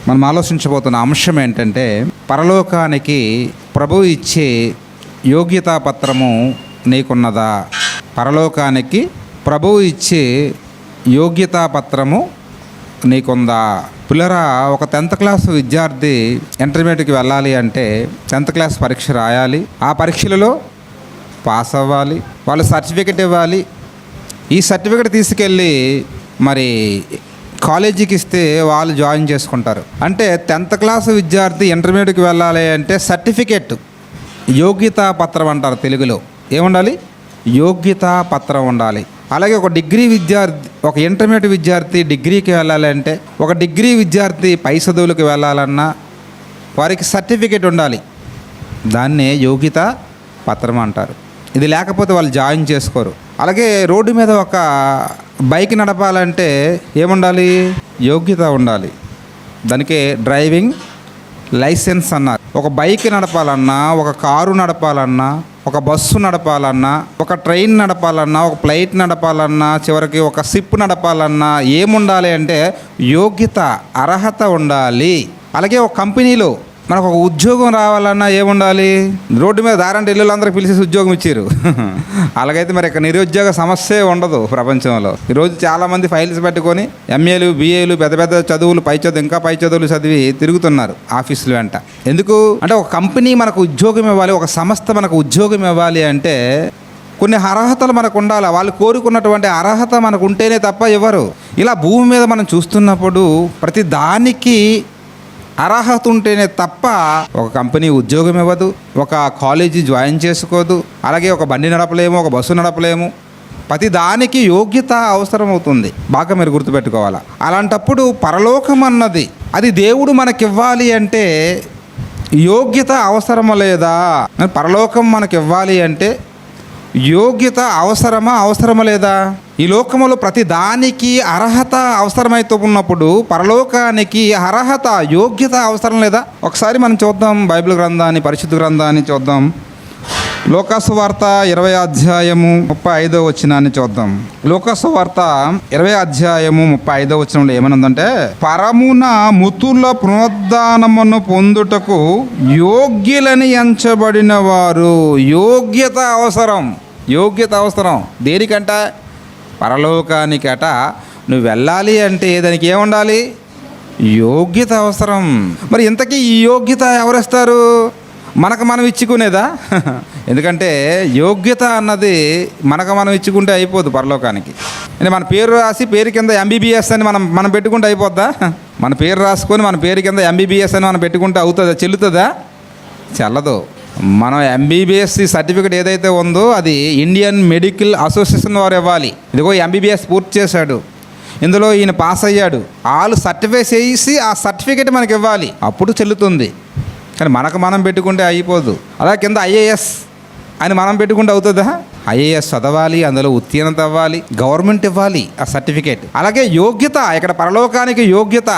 మనం ఆలోచించబోతున్న అంశం ఏంటంటే, పరలోకానికి ప్రభువు ఇచ్చే యోగ్యతా పత్రము నీకున్నదా? పరలోకానికి ప్రభువు ఇచ్చే యోగ్యతా పత్రము నీకుందా? పిల్లరా, ఒక 10th క్లాస్ విద్యార్థి ఇంటర్మీడియట్కి వెళ్ళాలి అంటే 10th క్లాస్ పరీక్ష రాయాలి. ఆ పరీక్షలలో పాస్ అవ్వాలి, వాళ్ళు సర్టిఫికెట్ ఇవ్వాలి. ఈ సర్టిఫికెట్ తీసుకెళ్ళి మరి కాలేజీకి ఇస్తే వాళ్ళు జాయిన్ చేసుకుంటారు. అంటే 10th క్లాస్ విద్యార్థి ఇంటర్మీడియట్కి వెళ్ళాలి అంటే సర్టిఫికెట్, యోగ్యతా పత్రం అంటారు తెలుగులో. ఏముండాలి? యోగ్యతా పత్రం ఉండాలి. అలాగే ఒక డిగ్రీ విద్యార్థి, ఒక ఇంటర్మీడియట్ విద్యార్థి డిగ్రీకి వెళ్ళాలంటే, ఒక డిగ్రీ విద్యార్థి పై చదువులకు వెళ్ళాలన్నా వారికి సర్టిఫికెట్ ఉండాలి. దాన్నే యోగ్యతా పత్రం అంటారు. ఇది లేకపోతే వాళ్ళు జాయిన్ చేసుకోరు. అలాగే రోడ్డు మీద ఒక బైక్ నడపాలంటే ఏముండాలి? యోగ్యత ఉండాలి. దానికే డ్రైవింగ్ లైసెన్స్ అన్నారు. ఒక బైక్ నడపాలన్నా, ఒక కారు నడపాలన్నా, ఒక బస్సు నడపాలన్నా, ఒక ట్రైన్ నడపాలన్నా, ఒక ఫ్లైట్ నడపాలన్నా, చివరికి ఒక షిప్ నడపాలన్నా ఏముండాలి అంటే యోగ్యత, అర్హత ఉండాలి. అలాగే ఒక కంపెనీలో మనకు ఒక ఉద్యోగం రావాలన్నా ఏముండాలి? రోడ్డు మీద దారంటే ఇల్లులందరూ పిలిచేసి ఉద్యోగం ఇచ్చారు. అలాగైతే మరి ఇక్కడ నిరుద్యోగ సమస్య ఉండదు ప్రపంచంలో. ఈరోజు చాలామంది ఫైల్స్ పెట్టుకొని ఎంఏలు, బిఏలు, పెద్ద పెద్ద చదువులు, ఇంకా పై చదువులు చదివి తిరుగుతున్నారు ఆఫీసులు వెంట. ఎందుకు అంటే ఒక కంపెనీ మనకు ఉద్యోగం ఇవ్వాలి, ఒక సంస్థ మనకు ఉద్యోగం ఇవ్వాలి అంటే కొన్ని అర్హతలు మనకు ఉండాలి. వాళ్ళు కోరుకున్నటువంటి అర్హత మనకు ఉంటేనే తప్ప ఇవ్వరు. ఇలా భూమి మీద మనం చూస్తున్నప్పుడు ప్రతి దానికి అర్హత ఉంటేనే తప్ప ఒక కంపెనీ ఉద్యోగం ఇవ్వదు, ఒక కాలేజీ జాయిన్ చేసుకోదు. అలాగే ఒక బండి నడపలేము, ఒక బస్సు నడపలేము. ప్రతి దానికి యోగ్యత అవసరం అవుతుంది. బాగా మీరు గుర్తుపెట్టుకోవాలి. అలాంటప్పుడు పరలోకం అన్నది అది దేవుడు మనకివ్వాలి అంటే యోగ్యత అవసరమా లేదా? పరలోకం మనకి ఇవ్వాలి అంటే యోగ్యత అవసరమా లేదా? ఈ లోకములో ప్రతి దానికి అర్హత అవసరమైతే ఉన్నప్పుడు పరలోకానికి అర్హత, యోగ్యత అవసరం లేదా? ఒకసారి మనం చూద్దాం బైబిల్ గ్రంథాన్ని, పరిశుద్ధ గ్రంథాన్ని చూద్దాం. లోకాసు వార్త 20వ అధ్యాయము 35వ వచనాన్ని చూద్దాం. లోకాసు వార్త 20వ అధ్యాయము 35వ వచనంలో ఏమనుందంటే, పరమున మృతుల పునరుద్ధానమును పొందుటకు యోగ్యులని ఎంచబడిన వారు. యోగ్యత అవసరం. దేనికంట? పరలోకానికట. నువ్వు వెళ్ళాలి అంటే దానికి ఏముండాలి? యోగ్యత అవసరం. మరి ఇంతకీ ఈ యోగ్యత ఎవరిస్తారు? మనకు మనం ఇచ్చుకునేదా? ఎందుకంటే యోగ్యత అన్నది మనకు మనం ఇచ్చుకుంటే అయిపోదు పరలోకానికి. అంటే మన పేరు రాసి పేరు కింద MBBS అని మనం పెట్టుకుంటే అయిపోద్దా? మన పేరు రాసుకొని మన పేరు కింద MBBS అని మనం పెట్టుకుంటే అవుతుందా? చెల్లుతుందా? చెల్లదు. మనం MBBS సర్టిఫికేట్ ఏదైతే ఉందో అది ఇండియన్ మెడికల్ అసోసియేషన్ వారు ఇవ్వాలి. ఇదిగో MBBS పూర్తి చేశాడు, ఇందులో ఈయన పాస్ అయ్యాడు, వాళ్ళు సర్టిఫై చేసి ఆ సర్టిఫికేట్ మనకి ఇవ్వాలి, అప్పుడు చెల్లుతుంది. కానీ మనకు మనం పెట్టుకుంటే అయిపోదు. అలా కింద IAS అని మనం పెట్టుకుంటే అవుతుందా? IAS చదవాలి, అందులో ఉత్తీర్ణత అవ్వాలి, గవర్నమెంట్ ఇవ్వాలి ఆ సర్టిఫికేట్. అలాగే యోగ్యత, ఇక్కడ పరలోకానికి యోగ్యత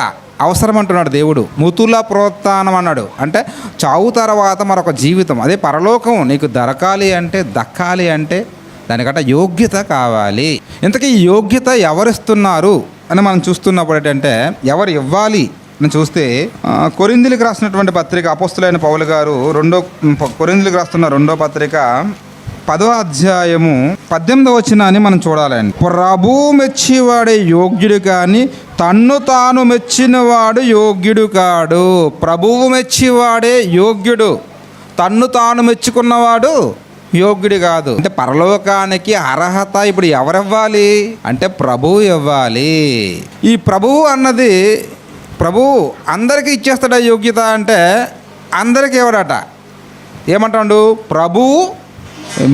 అవసరం అంటున్నాడు దేవుడు. మృతుల పునరుత్థానం అన్నాడు. అంటే చావు తర్వాత మరొక జీవితం. అదే పరలోకం నీకు దక్కాలి అంటే దానికంటే యోగ్యత కావాలి. ఇంతకీ ఈ యోగ్యత ఎవరిస్తున్నారు అని మనం చూస్తున్నప్పుడు ఏంటంటే ఎవరు ఇవ్వాలి అని చూస్తే, కొరింథీయులకు రాసినటువంటి పత్రిక అపోస్తులైన పౌలు గారు కొరింథీయులకు రాస్తున్న 2వ పత్రిక 10వ అధ్యాయము 18వ వచనాన్ని మనం చూడాలండి. ప్రభువు మెచ్చివాడే యోగ్యుడు కానీ తన్ను తాను మెచ్చినవాడు యోగ్యుడు కాడు. ప్రభువు మెచ్చివాడే యోగ్యుడు, తన్ను తాను మెచ్చుకున్నవాడు యోగ్యుడు కాదు. అంటే పరలోకానికి అర్హత ఇప్పుడు ఎవరివ్వాలి అంటే ప్రభువు ఇవ్వాలి. ఈ ప్రభువు అన్నది ప్రభువు అందరికీ ఇచ్చేస్తాడా యోగ్యత అంటే? అందరికీ ఇవ్వడట. ఏమంటాడు? ప్రభువు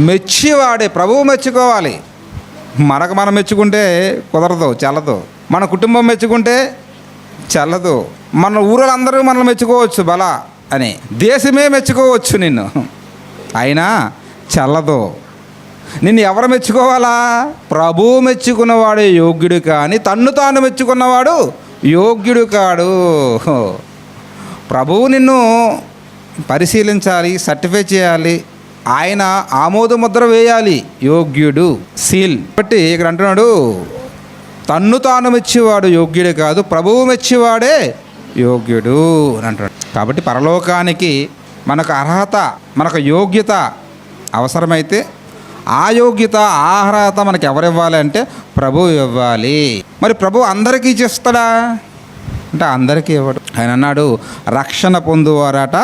మెచ్చివాడే. ప్రభువు మెచ్చుకోవాలి. మనకు మనం మెచ్చుకుంటే కుదరదు, చెల్లదు. మన కుటుంబం మెచ్చుకుంటే చెల్లదు. మన ఊళ్ళందరూ మనల్ని మెచ్చుకోవచ్చు బలా అని, దేశమే మెచ్చుకోవచ్చు నిన్ను, అయినా చెల్లదు. నిన్ను ఎవరు మెచ్చుకోవాలా? ప్రభువు మెచ్చుకున్నవాడే యోగ్యుడు కానీ తన్ను తాను మెచ్చుకున్నవాడు యోగ్యుడు కాడు. ప్రభువు నిన్ను పరిశీలించాలి, సర్టిఫై చేయాలి, ఆయన ఆమోద ముద్ర వేయాలి, యోగ్యుడు, సీల్. కాబట్టి ఇక్కడ అంటున్నాడు, తన్ను తాను మెచ్చేవాడు యోగ్యుడే కాదు, ప్రభువు మెచ్చేవాడే యోగ్యుడు అని అంటాడు. కాబట్టి పరలోకానికి మనకు అర్హత, మనకు యోగ్యత అవసరమైతే ఆ యోగ్యత, ఆ అర్హత మనకు ఎవరు ఇవ్వాలి అంటే ప్రభువు ఇవ్వాలి. మరి ప్రభు అందరికీ చేస్తాడా అంటే అందరికీ ఇవ్వడు. ఆయన అన్నాడు రక్షణ పొందువారట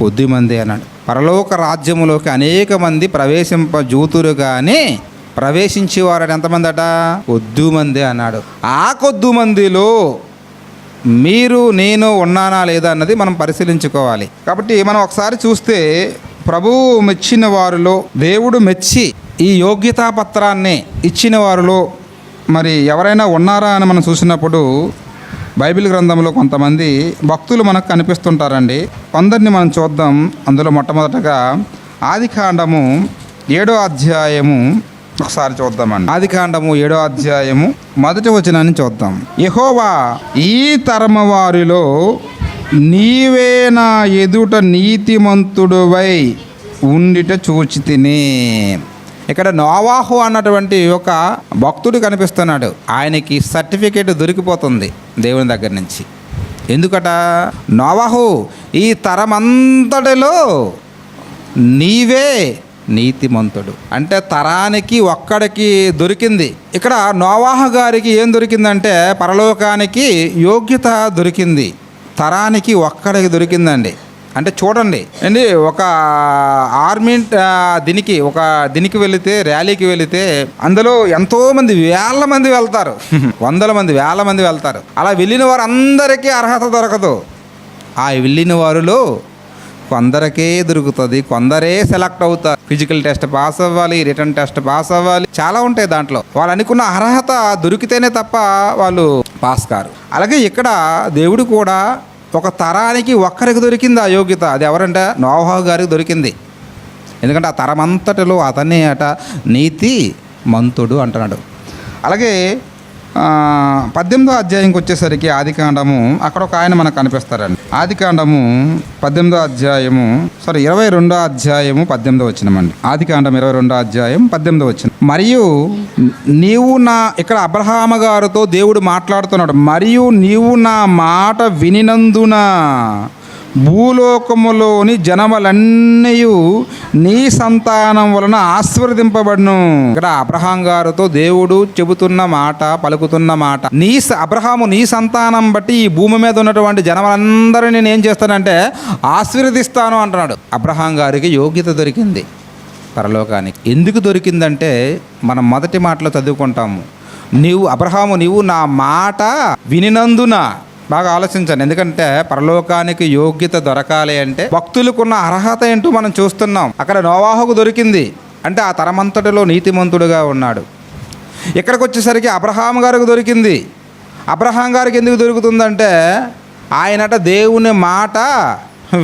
కొద్దిమంది అన్నాడు. పరలోక రాజ్యములోకి అనేక మంది ప్రవేశింపజూతురు కానీ ప్రవేశించేవారట ఎంతమంది అట? కొద్దిమంది అన్నాడు. ఆ కొద్దిమందిలో మీరు నేను ఉన్నానా లేదా అన్నది మనం పరిశీలించుకోవాలి. కాబట్టి మనం ఒకసారి చూస్తే ప్రభువు మెచ్చిన వారిలో, దేవుడు మెచ్చి ఈ యోగ్యతా పత్రాన్ని ఇచ్చిన వారిలో మరి ఎవరైనా ఉన్నారా అని మనం చూసినప్పుడు బైబిల్ గ్రంథంలో కొంతమంది భక్తులు మనకు కనిపిస్తుంటారండి. కొందరిని మనం చూద్దాం. అందులో మొట్టమొదటగా ఆదికాండము 7వ అధ్యాయము ఒకసారి చూద్దామండి. ఆదికాండము 7వ అధ్యాయము 1వ వచనాన్ని చూద్దాం. యెహోవా ఈ తరము వారిలో నీవే నా ఎదుట నీతిమంతుడువై ఉండిట చూచితిని. ఇక్కడ నోవాహు అన్నటువంటి ఒక భక్తుడు కనిపిస్తున్నాడు. ఆయనకి సర్టిఫికేట్ దొరికిపోతుంది దేవుని దగ్గర నుంచి. ఎందుకట? నోవాహు ఈ తరమంతటిలో నీవే నీతిమంతుడు అంటే తరానికి ఒక్కడికి దొరికింది. ఇక్కడ నోవాహు గారికి ఏం దొరికిందంటే పరలోకానికి యోగ్యత దొరికింది, తరానికి ఒక్కడికి దొరికిందండి. అంటే చూడండి అండి, ఒక ఆర్మీ దీనికి వెళితే, ర్యాలీకి వెళితే అందులో ఎంతోమంది వేల మంది వెళ్తారు, వందల మంది వేల మంది వెళ్తారు. అలా వెళ్ళిన వారు అందరికీ అర్హత దొరకదు. ఆ వెళ్ళిన వారిలో కొందరికే దొరుకుతుంది, కొందరే సెలెక్ట్ అవుతారు. ఫిజికల్ టెస్ట్ పాస్ అవ్వాలి, రిటర్న్ టెస్ట్ పాస్ అవ్వాలి, చాలా ఉంటాయి దాంట్లో. వాళ్ళు అనుకున్న అర్హత దొరికితేనే తప్ప వాళ్ళు పాస్ కారు. అలాగే ఇక్కడ దేవుడు కూడా ఒక తరానికి ఒక్కరికి దొరికింది ఆ యోగ్యత. అది ఎవరంటే నోవాహు గారికి దొరికింది. ఎందుకంటే ఆ తరమంతటిలో అతనే అట నీతి మంతుడు అంటున్నాడు. అలాగే 18వ అధ్యాయంకి వచ్చేసరికి ఆదికాండము, అక్కడ ఒక ఆయన మనకు కనిపిస్తారండి. ఆదికాండము 22వ అధ్యాయము 18వ వచనమండి. ఆదికాండం 22వ అధ్యాయం 18వ వచనం. మరియు నీవు ఇక్కడ అబ్రహాము గారితో దేవుడు మాట్లాడుతున్నాడు. మరియు నీవు నా మాట వినినందున భూలోకములోని జనములన్నీ నీ సంతానం వలన ఆశీర్వదింపబడును. ఇక్కడ అబ్రహాం గారితో దేవుడు చెబుతున్న మాట, పలుకుతున్న మాట, అబ్రహాము నీ సంతానం బట్టి ఈ భూమి మీద ఉన్నటువంటి జనములందరినీ నేను ఏం చేస్తానంటే ఆశీర్వదిస్తాను అంటున్నాడు. అబ్రహాం గారికి యోగ్యత దొరికింది పరలోకానికి. ఎందుకు దొరికిందంటే మనం మొదటి మాటలో చదువుకుంటాము, నీవు నా మాట వినినందున. బాగా ఆలోచించండి. ఎందుకంటే పరలోకానికి యోగ్యత దొరకాలి అంటే భక్తులకున్న అర్హత ఏంటో మనం చూస్తున్నాం. అక్కడ నోవాహుకు దొరికింది అంటే ఆ తరమంతటిలో నీతిమంతుడుగా ఉన్నాడు. ఇక్కడికి వచ్చేసరికి అబ్రహాం గారికి దొరికింది. అబ్రహాం గారికి ఎందుకు దొరుకుతుందంటే ఆయనట దేవుని మాట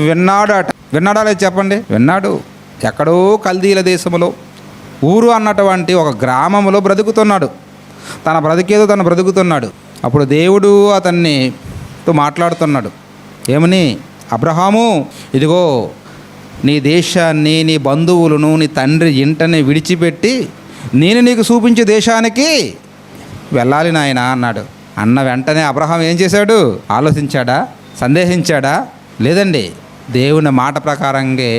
విన్నాడా లేదు చెప్పండి? విన్నాడు. ఎక్కడో కల్దీల దేశంలో ఊరు అన్నటువంటి ఒక గ్రామంలో బ్రతుకుతున్నాడు. తన బ్రతికేదో తను బ్రతుకుతున్నాడు. అప్పుడు దేవుడు అతన్నితో మాట్లాడుతున్నాడు. ఏమని? అబ్రహాము, ఇదిగో నీ దేశాన్ని, నీ బంధువులను, నీ తండ్రి ఇంటని విడిచిపెట్టి నేను నీకు చూపించే దేశానికి వెళ్ళాలి నాయనా అన్నాడు. అన్న వెంటనే అబ్రహాం ఏం చేశాడు? ఆలోచించాడా? సందేహించాడా? లేదండి. దేవుని మాట ప్రకారంగా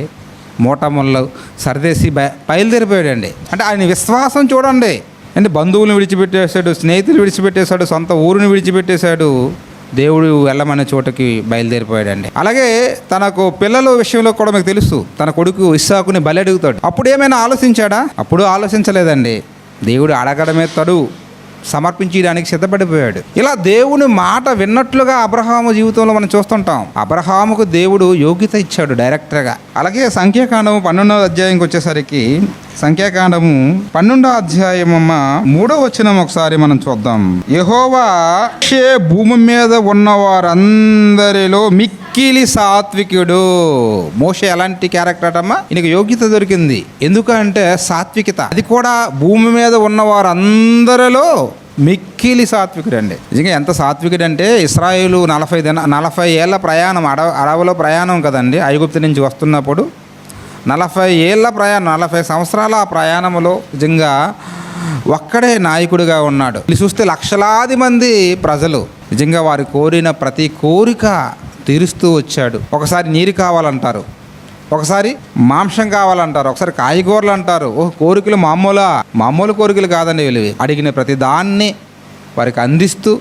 మూటముళ్ళు సరిదేసి బయలుదేరిపోయాడండి. అంటే ఆయన విశ్వాసం చూడండి. అంటే బంధువులను విడిచిపెట్టేశాడు, స్నేహితులు విడిచిపెట్టేశాడు, సొంత ఊరిని విడిచిపెట్టేశాడు. దేవుడు వెళ్ళమనే చోటకి బయలుదేరిపోయాడండి. అలాగే తనకు పిల్లల విషయంలో కూడా మీకు తెలుసు, తన కొడుకు ఇస్సాకుని బలి అడుగుతాడు. అప్పుడు ఏమైనా ఆలోచించాడా? అప్పుడు ఆలోచించలేదండి. దేవుడు అడగడమే తడు సమర్పించడానికి సిద్ధపడిపోయాడు. ఇలా దేవుని మాట విన్నట్లుగా అబ్రహాము జీవితంలో మనం చూస్తుంటాం. అబ్రహాముకు దేవుడు యోగ్యత ఇచ్చాడు డైరెక్టర్గా. అలాగే సంఖ్యాకాండము 12వ అధ్యాయంకి వచ్చేసరికి, సంఖ్యాకాండము 12వ అధ్యాయం 3వ వచనం ఒకసారి మనం చూద్దాం. యెహోవా భూమి మీద ఉన్న వారందరిలో మిక్కిలి సాత్వికుడు. మోషే ఎలాంటి క్యారెక్టర్ అమ్మా? ఈయనకు యోగ్యత దొరికింది. ఎందుకంటే సాత్వికత. అది కూడా భూమి మీద ఉన్న వారందరిలో మిక్కిలి సాత్వికుడు అండి. నిజంగా ఎంత సాత్వికుడు అంటే ఇశ్రాయేలు 40 ఏళ్ళ ప్రయాణం, అడవిలో ప్రయాణం కదండి. ఐగుప్తు నుంచి వస్తున్నప్పుడు 40 ఏళ్ళ ప్రయాణం, 40 సంవత్సరాల ఆ ప్రయాణంలో నిజంగా ఒక్కడే నాయకుడిగా ఉన్నాడు. చూస్తే లక్షలాది మంది ప్రజలు నిజంగా వారు కోరిన ప్రతి కోరిక తీరుస్తూ వచ్చాడు. ఒకసారి నీరు కావాలంటారు, ఒకసారి మాంసం కావాలంటారు, ఒకసారి కాయగూరలు అంటారు. కోరికలు మామూలు కోరికలు కాదండి వీళ్ళు. అడిగిన ప్రతి దాన్ని వారికి అందిస్తూ,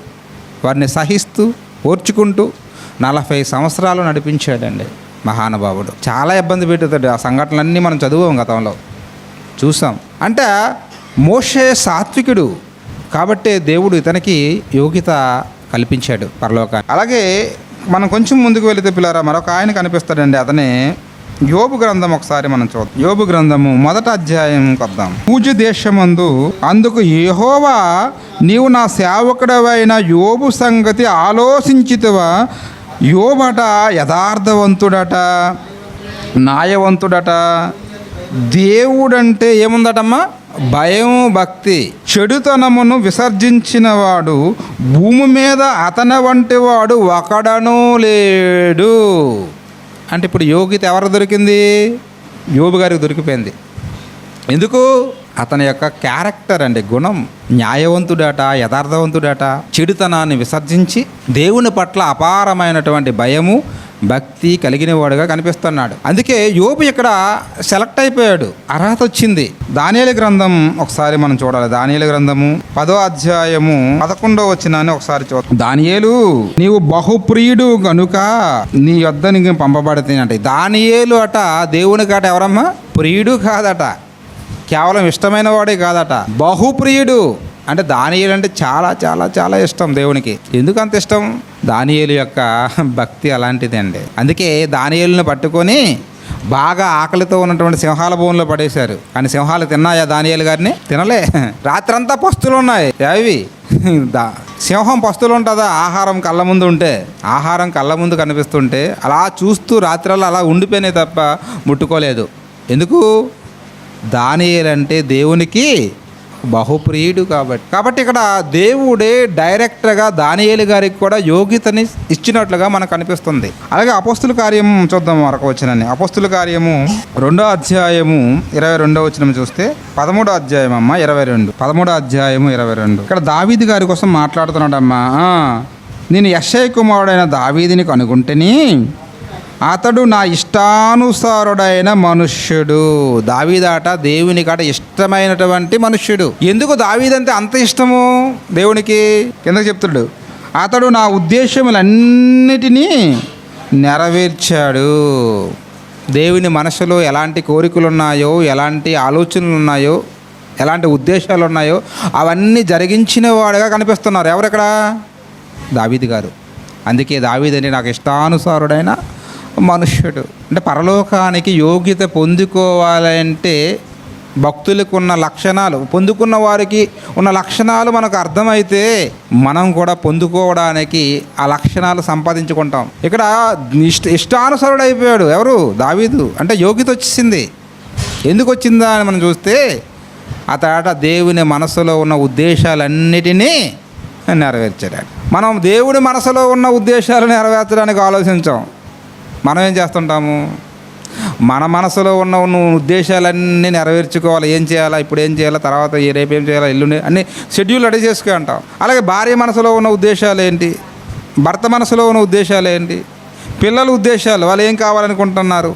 వారిని సహిస్తూ, ఓర్చుకుంటూ 40 సంవత్సరాలు నడిపించాడండి మహానుభావుడు. చాలా ఇబ్బంది పెట్టుతాడు. ఆ సంఘటనలన్నీ మనం చదువాం, గతంలో చూసాం. అంటే మోషే సాత్వికుడు కాబట్టే దేవుడు ఇతనికి యోగ్యత కల్పించాడు పరలోకాన్ని. అలాగే మనం కొంచెం ముందుకు వెళితే పిల్లరా మరొక ఆయన కనిపిస్తాడండి. అతనే యోబు గ్రంథం. ఒకసారి మనం చూద్దాం. యోబు గ్రంథము 1వ అధ్యాయం కొద్దాం. పూజ్య దేశమందు అందుకు యెహోవా, నీవు నా సేవకుడవైన యోబు సంగతి ఆలోచించితివా? యోబట యథార్థవంతుడట, న్యాయవంతుడట, దేవుడంటే ఏముందటమ్మా? భయం, భక్తి. చెడుతనమును విసర్జించినవాడు భూమి మీద అతని వంటి వాడు ఒకడనూ లేడు. అంటే ఇప్పుడు యోగ్యత ఎవరికి దొరికింది? యోబు గారికి దొరికిపోయింది. ఎందుకు? అతని యొక్క క్యారెక్టర్ అండి, గుణం. న్యాయవంతుడట, యథార్థవంతుడట, చెడుతనాన్ని విసర్జించి దేవుని పట్ల అపారమైనటువంటి భయము, భక్తి కలిగిన వాడుగా కనిపిస్తున్నాడు. అందుకే యోబు ఇక్కడ సెలెక్ట్ అయిపోయాడు, అర్హత వచ్చింది. దానియేలు గ్రంథం ఒకసారి మనం చూడాలి. దానియేలు గ్రంథము 10వ అధ్యాయము 11వ వచనాన్ని ఒకసారి చూద్దాం. దానియేలు, నీవు బహుప్రియుడు గనుక నీ యొద్ద నీకు పంపబడితే అంటే దానియేలు అట దేవునికి అట ఎవరమ్మా? ప్రియుడు కాదట, కేవలం ఇష్టమైన వాడే కాదట, బహుప్రియుడు. అంటే దానియేలు అంటే చాలా చాలా చాలా ఇష్టం దేవునికి. ఎందుకు అంత ఇష్టం? దానియేలు యొక్క భక్తి అలాంటిదండి. అందుకే దానియేలుని పట్టుకొని బాగా ఆకలితో ఉన్నటువంటి సింహాల భూమిలో పడేశారు. కానీ సింహాలు తిన్నాయా దానియేలు గారిని? తినలే. రాత్రంతా పస్తులు ఉన్నాయి. అవి సింహం పస్తులు ఉంటుందా? ఆహారం కళ్ళ ముందు ఉంటే, ఆహారం కళ్ళ ముందు కనిపిస్తుంటే అలా చూస్తూ రాత్రల్లో అలా ఉండిపోయినాయి తప్ప ముట్టుకోలేదు. ఎందుకు? దానియేలు అంటే దేవునికి బహుప్రియుడు కాబట్టి ఇక్కడ దేవుడే డైరెక్ట్గా దానియేలు గారికి కూడా యోగ్యతని ఇచ్చినట్లుగా మనకు కనిపిస్తుంది. అలాగే అపోస్తుల కార్యము చూద్దాం మరొక వచనాన్ని. అపోస్తుల కార్యము 2వ అధ్యాయము 22వ వచనం చూస్తే 13వ అధ్యాయం అమ్మ 22, 13వ అధ్యాయము 22. ఇక్కడ దావీదు గారి కోసం మాట్లాడుతున్నాడమ్మా. నేను యెషయి కుమారుడైన దావీదుని కనుగొంటిని, అతడు నా ఇష్టానుసారుడైన మనుష్యుడు. దావీదాట దేవునికాట ఇష్టమైనటువంటి మనుష్యుడు. ఎందుకు దావీదంటే అంత ఇష్టము దేవునికి? కిందకు చెప్తాడు, అతడు నా ఉద్దేశములన్నిటినీ నెరవేర్చాడు. దేవుని మనసులో ఎలాంటి కోరికలు ఉన్నాయో, ఎలాంటి ఆలోచనలు ఉన్నాయో, ఎలాంటి ఉద్దేశాలు ఉన్నాయో అవన్నీ జరిగించిన వాడుగా కనిపిస్తున్నారు. ఎవరెక్కడ? దావీదు గారు. అందుకే దావీదంటే నాకు ఇష్టానుసారుడైన మనుష్యుడు. అంటే పరలోకానికి యోగ్యత పొందుకోవాలంటే భక్తులకు ఉన్న లక్షణాలు, పొందుకున్న వారికి ఉన్న లక్షణాలు మనకు అర్థమైతే మనం కూడా పొందుకోవడానికి ఆ లక్షణాలు సంపాదించుకుంటాం. ఇక్కడ ఇష్టానుసారుడు అయిపోయాడు. ఎవరు? దావీదు. అంటే యోగ్యత వచ్చేసింది. ఎందుకు వచ్చిందా అని మనం చూస్తే అతడ దేవుని మనసులో ఉన్న ఉద్దేశాలన్నిటినీ నెరవేర్చాడు. మనం దేవుడి మనసులో ఉన్న ఉద్దేశాలు నెరవేర్చడానికి ఆలోచించాం. మనం ఏం చేస్తుంటాము? మన మనసులో ఉన్న ఉద్దేశాలన్నీ నెరవేర్చుకోవాలి. ఏం చేయాలా, ఇప్పుడు ఏం చేయాలా, తర్వాత రేపు ఏం చేయాలా, ఎల్లుండి అన్ని షెడ్యూల్ రెడీ చేసుకుని అంటాం. అలాగే భార్య మనసులో ఉన్న ఉద్దేశాలు ఏంటి, భర్త మనసులో ఉన్న ఉద్దేశాలు ఏంటి, పిల్లల ఉద్దేశాలు, వాళ్ళు ఏం కావాలనుకుంటున్నారు,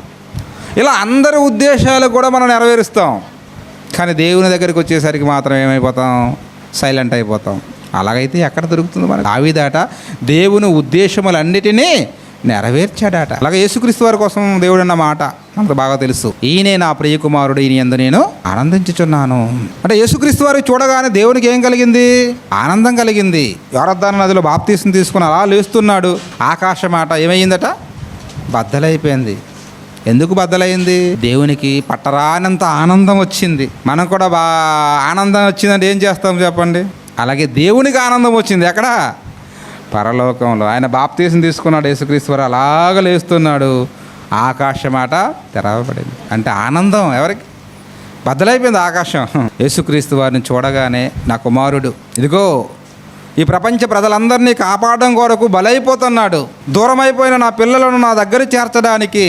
ఇలా అందరి ఉద్దేశాలు కూడా మనం నెరవేరుస్తాం. కానీ దేవుని దగ్గరికి వచ్చేసరికి మాత్రం ఏమైపోతాం? సైలెంట్ అయిపోతాం. అలాగైతే ఎక్కడ దొరుకుతుంది మనకు? దావీదాట దేవుని ఉద్దేశములన్నిటినీ నెరవేర్చాడట. అలాగే యేసుక్రీస్తు వారి కోసం దేవుడు అన్న మాట మనకు బాగా తెలుసు. ఈయనే నా ప్రియకుమారుడు, ఈయన యందు నేను ఆనందించుచున్నాను. అంటే యేసుక్రీస్తు వారిని చూడగానే దేవునికి ఏం కలిగింది? ఆనందం కలిగింది. యోర్దాను నదిలో బాప్తీసం తీసుకుని అలా లేస్తున్నాడు. ఆకాశ మాట ఏమైందట? బద్దలైపోయింది. ఎందుకు బద్దలైంది? దేవునికి పట్టరానంత ఆనందం వచ్చింది. మనం కూడా ఆనందం వచ్చిందంటే ఏం చేస్తాం చెప్పండి? అలాగే దేవునికి ఆనందం వచ్చింది. ఎక్కడ? పరలోకంలో. ఆయన బాప్తీసం తీసుకున్నాడు. యేసుక్రీస్తు వారు అలాగ లేస్తున్నాడు. ఆకాశమాట తెరవబడింది. అంటే ఆనందం ఎవరికి? బద్దలైపోయింది ఆకాశం. యేసుక్రీస్తు వారిని చూడగానే నా కుమారుడు ఇదిగో ఈ ప్రపంచ ప్రజలందరినీ కాపాడడం కొరకు బలైపోతున్నాడు. దూరమైపోయిన నా పిల్లలను నా దగ్గర చేర్చడానికి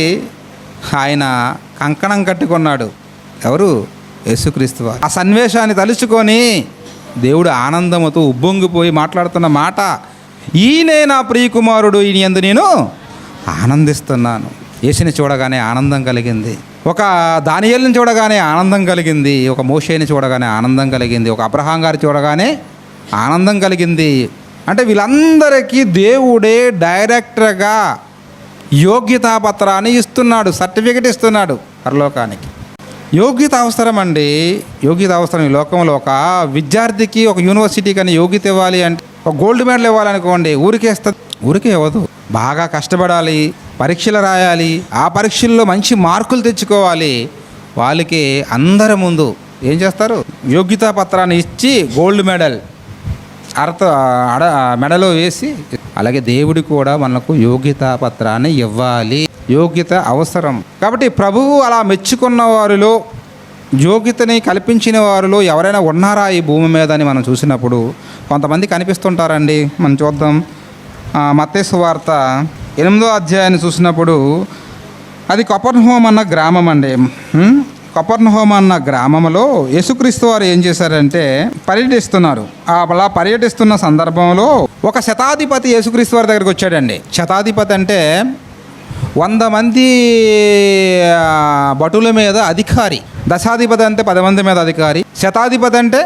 ఆయన కంకణం కట్టుకున్నాడు. ఎవరు? యేసుక్రీస్తు వారు. ఆ సన్నివేశాన్ని తలుచుకొని దేవుడు ఆనందముతో ఉబ్బొంగిపోయి మాట్లాడుతున్న మాట ఈయనే నా ప్రియకుమారుడు, ఈయన యందు నేను ఆనందిస్తున్నాను. యేసుని చూడగానే ఆనందం కలిగింది. ఒక దానియేలుని చూడగానే ఆనందం కలిగింది. ఒక మోషేని చూడగానే ఆనందం కలిగింది. ఒక అబ్రహాం గారు చూడగానే ఆనందం కలిగింది. అంటే వీళ్ళందరికీ దేవుడే డైరెక్టర్గా యోగ్యతాపత్రాన్ని ఇస్తున్నాడు, సర్టిఫికెట్ ఇస్తున్నాడు పరలోకానికి. యోగ్యత అవసరం అండి, యోగ్యత అవసరం. ఈ లోకంలో ఒక విద్యార్థికి ఒక యూనివర్సిటీకి అని యోగ్యత ఇవ్వాలి అంటే, ఒక గోల్డ్ మెడల్ ఇవ్వాలనుకోండి, ఊరికే ఇవ్వదు. బాగా కష్టపడాలి, పరీక్షలు రాయాలి, ఆ పరీక్షల్లో మంచి మార్కులు తెచ్చుకోవాలి. వాళ్ళకి అందరి ముందు ఏం చేస్తారు, యోగ్యతా పత్రాన్ని ఇచ్చి గోల్డ్ మెడల్ మెడలో వేసి. అలాగే దేవుడు కూడా మనకు యోగ్యతా పత్రాన్ని ఇవ్వాలి. యోగ్యత అవసరం. కాబట్టి ప్రభువు అలా మెచ్చుకున్న వారిలో, యోగ్యతని కల్పించిన వారిలో ఎవరైనా ఉన్నారా ఈ భూమి మీద అని మనం చూసినప్పుడు కొంతమంది కనిపిస్తుంటారండి. మనం చూద్దాం. మత్తయి సువార్త 8వ అధ్యాయాన్ని చూసినప్పుడు, అది కపెర్నహూము అన్న గ్రామం అండి. కపెర్నహూము అన్న గ్రామంలో యేసుక్రీస్తు వారు ఏం చేశారంటే పర్యటిస్తున్నారు. అలా పర్యటిస్తున్న సందర్భంలో ఒక శతాధిపతి యేసుక్రీస్తు వారి దగ్గరికి వచ్చాడండి. శతాధిపతి అంటే 100 మంది భటుల మీద అధికారి. దశాధిపతి అంటే 10 మంది మీద అధికారి. శతాధిపతి అంటే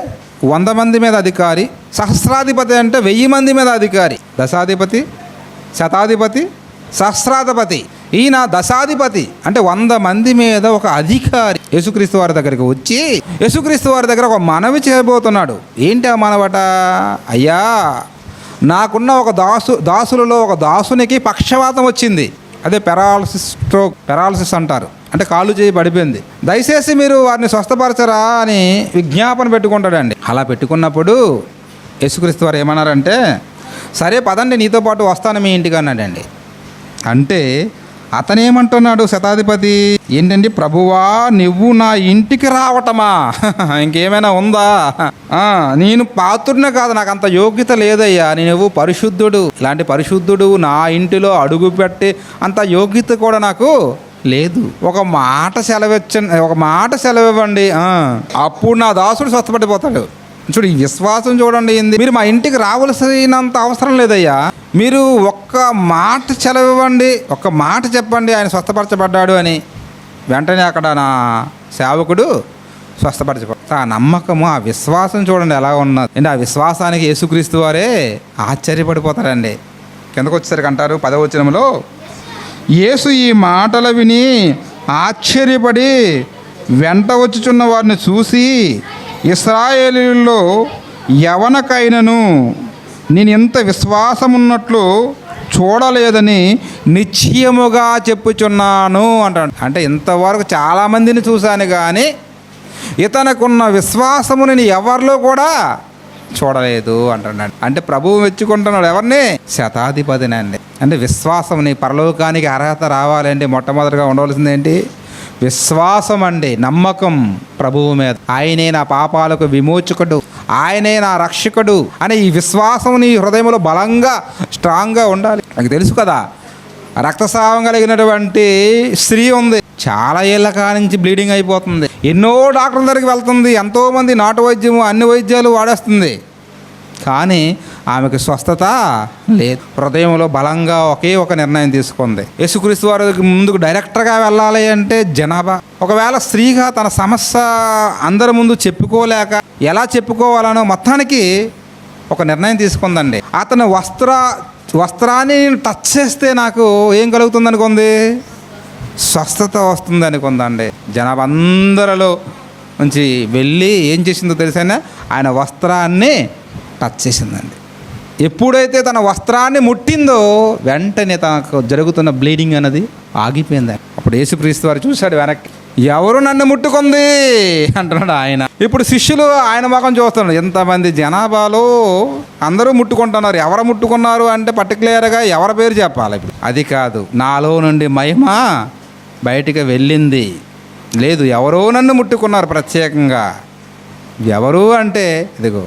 100 మంది మీద అధికారి. సహస్రాధిపతి అంటే 1000 మంది మీద అధికారి. దశాధిపతి, శతాధిపతి, సహస్రాధిపతి. ఈయన దశాధిపతి అంటే 100 మంది మీద ఒక అధికారి యేసుక్రీస్తు వారి దగ్గరికి వచ్చి యేసుక్రీస్తు వారి దగ్గర ఒక మనవి చేయబోతున్నాడు. ఏంటి ఆ మనవట? అయ్యా, నాకున్న ఒక దాసులలో ఒక దాసునికి పక్షవాతం వచ్చింది. అదే పెరాలసిస్ అంటారు. అంటే కాళ్ళు చేయి పడిపోయింది. దయచేసి మీరు వారిని స్వస్థపరచరా అని విజ్ఞాపన పెట్టుకుంటాడండి. అలా పెట్టుకున్నప్పుడు యేసుక్రీస్తు వారు ఏమన్నారంటే, సరే పదండి, నీతో పాటు వస్తాను మీ ఇంటికి అన్నాడండి. అంటే అతనేమంటున్నాడు శతాధిపతి, ఏంటండి ప్రభువా, నువ్వు నా ఇంటికి రావటమా? ఇంకేమైనా ఉందా? నేను పాత్రుడినే కాదు, నాకు అంత యోగ్యత లేదయ్యా. నువ్వు పరిశుద్ధుడు, ఇలాంటి పరిశుద్ధుడు నా ఇంటిలో అడుగు పెట్టి అంత యోగ్యత కూడా నాకు లేదు. ఒక మాట సెలవివ్వండి, అప్పుడు నా దాసుడు స్వస్థపడిపోతాడు. చూడు, ఈ విశ్వాసం చూడండి. మీరు మా ఇంటికి రావలసినంత అవసరం లేదయ్యా, మీరు ఒక్క మాట సెలవివ్వండి, ఒక్క మాట చెప్పండి ఆయన స్వస్థపరచబడ్డాడు అని. వెంటనే అక్కడ నా సేవకుడు స్వస్థపరచబడ్డాడు. ఆ నమ్మకము, ఆ విశ్వాసం చూడండి ఎలా ఉన్నది అండి. ఆ విశ్వాసానికి యేసుక్రీస్తు వారే ఆశ్చర్యపడిపోతారండి. కిందకు వచ్చేసరికి అంటారు 10వ వచనంలో, యేసు ఈ మాటలు విని ఆశ్చర్యపడి వెంట వచ్చుచున్న వారిని చూసి, ఇశ్రాయేలీయుల్లో ఎవనకైనను నేను ఇంత విశ్వాసమున్నట్లు చూడలేదని నిశ్చయముగా చెప్పుచున్నాను అంటాడు. అంటే ఇంతవరకు చాలామందిని చూశాను కానీ ఇతనుకున్న విశ్వాసము నేను ఎవరిలో కూడా చూడలేదు అంటున్నాడు. అంటే ప్రభువు మెచ్చుకుంటున్నాడు ఎవరిని? శతాధిపతినండి. అంటే విశ్వాసం. నీ పరలోకానికి అర్హత రావాలంటే మొట్టమొదటిగా ఉండవలసింది ఏంటి? విశ్వాసం అండి, నమ్మకం ప్రభువు మీద. ఆయనే నా పాపాలకు విమోచకుడు, ఆయనే నా రక్షకుడు అనే ఈ విశ్వాసం నీ హృదయంలో బలంగా స్ట్రాంగ్గా ఉండాలి. నాకు తెలుసు కదా, రక్తస్రావం కలిగినటువంటి స్త్రీ ఉంది. చాలా ఏళ్ళ కానించి బ్లీడింగ్ అయిపోతుంది. ఎన్నో డాక్టర్ల దగ్గరికి వెళ్తుంది, ఎంతోమంది నాటు వైద్యము అన్ని వైద్యాలు వాడేస్తుంది. కానీ ఆమెకు స్వస్థత లేదు. హృదయంలో బలంగా ఒకే ఒక నిర్ణయం తీసుకుంది. యేసుక్రీస్తు వారి ముందుకు డైరెక్టర్గా వెళ్ళాలి అంటే జనాభా. ఒకవేళ స్త్రీగా తన సమస్య అందరి ముందు చెప్పుకోలేక ఎలా చెప్పుకోవాలనో మొత్తానికి ఒక నిర్ణయం తీసుకుందండి. అతను వస్త్రాన్ని టచ్ చేస్తే నాకు ఏం కలుగుతుంది అనుకుంది? స్వస్థత వస్తుంది అనుకుందండి. జనాభా అందరిలో నుంచి వెళ్ళి ఏం చేసిందో తెలుసా? ఆయన వస్త్రాన్ని టచ్ చేసిందండి. ఎప్పుడైతే తన వస్త్రాన్ని ముట్టిందో వెంటనే తనకు జరుగుతున్న బ్లీడింగ్ అనేది ఆగిపోయింది. అప్పుడు యేసుక్రీస్తు వారు చూశాడు వెనక్కి, ఎవరు నన్ను ముట్టుకుంది అంటున్నాడు ఆయన. ఇప్పుడు శిష్యులు ఆయన ముఖం చూస్తున్నాడు. ఎంతమంది జనాభాలో అందరూ ముట్టుకుంటున్నారు. ఎవరు ముట్టుకున్నారు అంటే పర్టికులర్గా ఎవరి పేరు చెప్పాలి. ఇప్పుడు అది కాదు, నాలో నుండి మహిమ బయటికి వెళ్ళింది. లేదు, ఎవరో నన్ను ముట్టుకున్నారు ప్రత్యేకంగా. ఎవరు అంటే ఇదిగో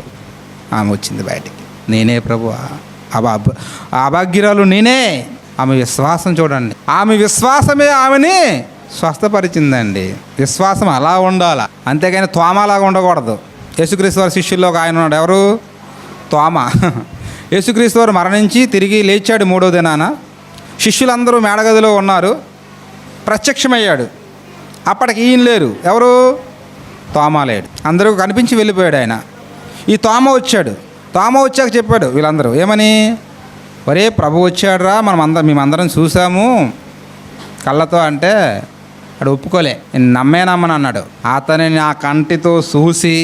ఆమె వచ్చింది బయటికి. నేనే ప్రభువా, అభాగ్యురాలు నేనే. ఆమె విశ్వాసం చూడండి, ఆమె విశ్వాసమే ఆమెని స్వస్థపరిచిందండి. విశ్వాసం అలా ఉండాలి, అంతేగాని తోమలాగా ఉండకూడదు. యేసుక్రీస్తు వారి శిష్యుల్లో ఒక ఆయన ఉన్నాడు. ఎవరు? తోమ. యేసుక్రీస్తు వారు మరణించి తిరిగి లేచాడు మూడో దినాన. శిష్యులందరూ మేడగదిలో ఉన్నారు. ప్రత్యక్షమయ్యాడు. అప్పటికి ఈయన లేరు. ఎవరు? తోమా లేడు. అందరూ కనిపించి వెళ్ళిపోయాడు ఆయన. ఈ తోమా వచ్చాడు. తోమా వచ్చాక చెప్పాడు వీళ్ళందరూ ఏమని, ఒరే ప్రభు వచ్చాడురా, మేమందరం చూసాము కళ్ళతో. అంటే అడు ఒప్పుకోలే. నేను నమ్మేనమ్మని అన్నాడు. అతని నా కంటితో చూసి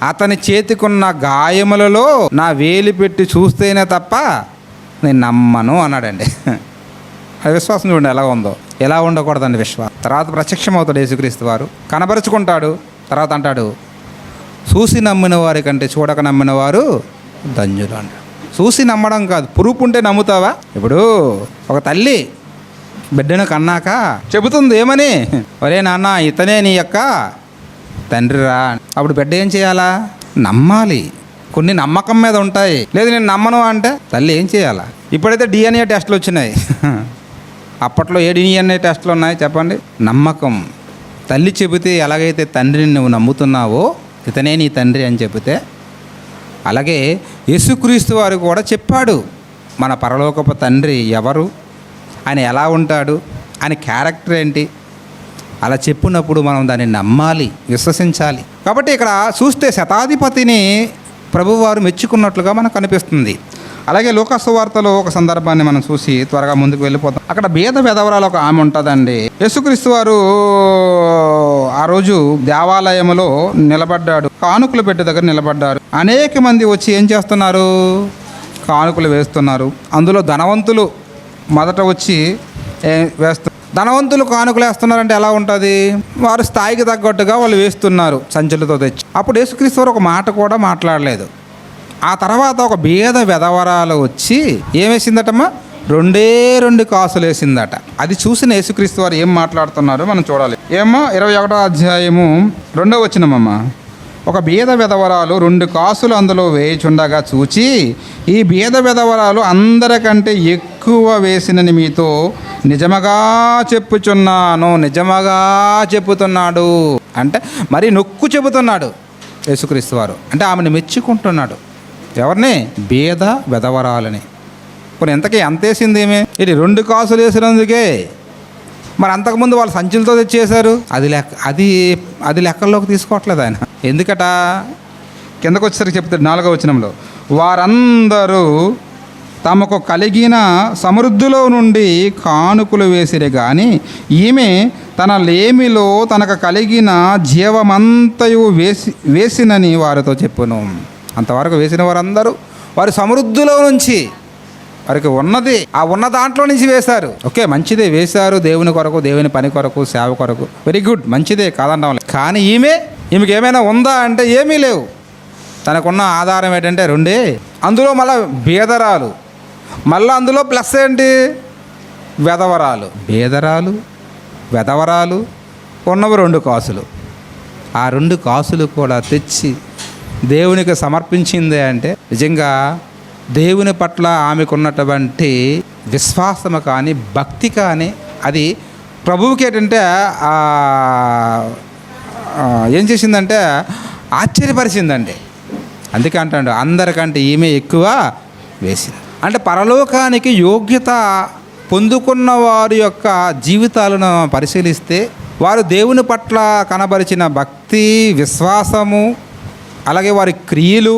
అతని చేతికున్న గాయములలో నా వేలి పెట్టి చూస్తేనే తప్ప నేను నమ్మను అన్నాడండి. అది విశ్వాసం చూడండి ఎలా ఉందో. ఎలా ఉండకూడదండి విశ్వాసం. తర్వాత ప్రత్యక్షమవుతాడు యేసుక్రీస్తు వారు, కనబరుచుకుంటాడు. తర్వాత అంటాడు, చూసి నమ్మిన వారి కంటే చూడక నమ్మిన వారు ధన్యులు అంటాడు. చూసి నమ్మడం కాదు, ప్రూఫ్ ఉంటే నమ్ముతావా? ఇప్పుడు ఒక తల్లి బిడ్డను కన్నాక చెబుతుంది ఏమని, ఒరే నాన్న ఇతనే నీ యొక్క తండ్రిరా. అప్పుడు బిడ్డ ఏం చేయాలా? నమ్మాలి. కొన్ని నమ్మకం మీద ఉంటాయి. లేదు నేను నమ్మను అంటే తల్లి ఏం చేయాలా? ఇప్పుడైతే DNA టెస్టులు వచ్చినాయి. అప్పట్లో ఏ DNA టెస్టులు ఉన్నాయి చెప్పండి? నమ్మకం. తల్లి చెబితే ఎలాగైతే తండ్రిని నువ్వు నమ్ముతున్నావో, ఇతనే నీ తండ్రి అని చెబితే, అలాగే యేసుక్రీస్తు వారు కూడా చెప్పాడు మన పరలోకపు తండ్రి ఎవరు, ఆయన ఎలా ఉంటాడు, ఆయన క్యారెక్టర్ ఏంటి. అలా చెప్పినప్పుడు మనం దాన్ని నమ్మాలి, విశ్వసించాలి. కాబట్టి ఇక్కడ చూస్తే శతాధిపతిని ప్రభువారు మెచ్చుకున్నట్లుగా మనకు కనిపిస్తుంది. అలాగే లూకా సువార్తలో ఒక సందర్భాన్ని మనం చూసి త్వరగా ముందుకు వెళ్ళిపోతాం. అక్కడ బీద విధవరాలు ఒక ఆమె ఉంటుందండి. యేసుక్రీస్తు వారు ఆ రోజు దేవాలయంలో నిలబడ్డాడు. కానుకల పెట్టె దగ్గర నిలబడ్డారు. అనేక మంది వచ్చి ఏం చేస్తున్నారు? కానుకలు వేస్తున్నారు. అందులో ధనవంతులు మొదట వచ్చి వేస్తారు. ధనవంతులు కానుకలు వేస్తున్నారంటే ఎలా ఉంటుంది? వారు స్థాయికి తగ్గట్టుగా వాళ్ళు వేస్తున్నారు సంచులతో తెచ్చి. అప్పుడు యేసుక్రీస్తు వారు ఒక మాట కూడా మాట్లాడలేదు. ఆ తర్వాత ఒక బీద విధవరాలు వచ్చి ఏం వేసిందటమ్మా? 2 కాసులు వేసిందట. అది చూసిన యేసుక్రీస్తు వారు ఏం మాట్లాడుతున్నారో మనం చూడాలి. ఏమో 21వ అధ్యాయము 2వ వచనమమ్మా. ఒక బీద విధవరాలు 2 కాసులు అందులో వేయుచుండగా చూచి, ఈ బీద విధవరాలు అందరికంటే ఎక్కువ వేసినని మీతో నిజముగా చెప్పుచున్నాను. నిజముగా చెప్పుతున్నాడు అంటే మరి నొక్కు చెబుతున్నాడు యేసుక్రీస్తు వారు. అంటే ఆమెను మెచ్చుకుంటున్నాడు. ఎవరిని? బీద విధవరాలని. ఇప్పుడు ఎంతకీ ఎంత వేసింది ఏమే? ఇది 2 కాసులు వేసినందుకే. మరి అంతకుముందు వాళ్ళు సంచులతో తెచ్చేశారు. అది లెక్కల్లోకి తీసుకోవట్లేదు ఆయన. ఎందుకట? కిందకు వచ్చేసరికి చెప్తాడు 4వ వచనంలో, వారందరూ తమకు కలిగిన సమృద్ధిలో నుండి కానుకలు వేసిరే కానీ ఈమె తన లేమిలో తనకు కలిగిన జీవమంతయు వేసినని వారితో చెప్పును. అంతవరకు వేసిన వారందరూ వారి సమృద్ధిలో నుంచి వారికి ఉన్నది, ఆ ఉన్న దాంట్లో నుంచి వేశారు. ఓకే, మంచిదే, వేశారు దేవుని కొరకు, దేవుని పని కొరకు, సేవ కొరకు, వెరీ గుడ్, మంచిదే, కాదనడం లేదు. కానీ ఈమెకి ఏమైనా ఉందా అంటే ఏమీ లేవు. తనకున్న ఆధారం ఏంటంటే 2. అందులో మళ్ళీ బీదరాలు, మళ్ళీ అందులో ప్లస్ ఏంటి? వెధవరాలు. బీదరాలు, వెధవరాలు, ఉన్నవి 2 కాసులు. ఆ 2 కాసులు కూడా తెచ్చి దేవునికి సమర్పించిందే అంటే నిజంగా దేవుని పట్ల ఆమెకున్నటువంటి విశ్వాసము కానీ, భక్తి కానీ, అది ప్రభువుకి ఏంటంటే ఏం చేసిందంటే ఆశ్చర్యపరిచిందండి. అందుకే అంటాడు అందరికంటే ఈమె ఎక్కువ వేసింది. అంటే పరలోకానికి యోగ్యత పొందుకున్న వారి యొక్క జీవితాలను పరిశీలిస్తే వారు దేవుని పట్ల కనబరిచిన భక్తి, విశ్వాసము, అలాగే వారి క్రియలు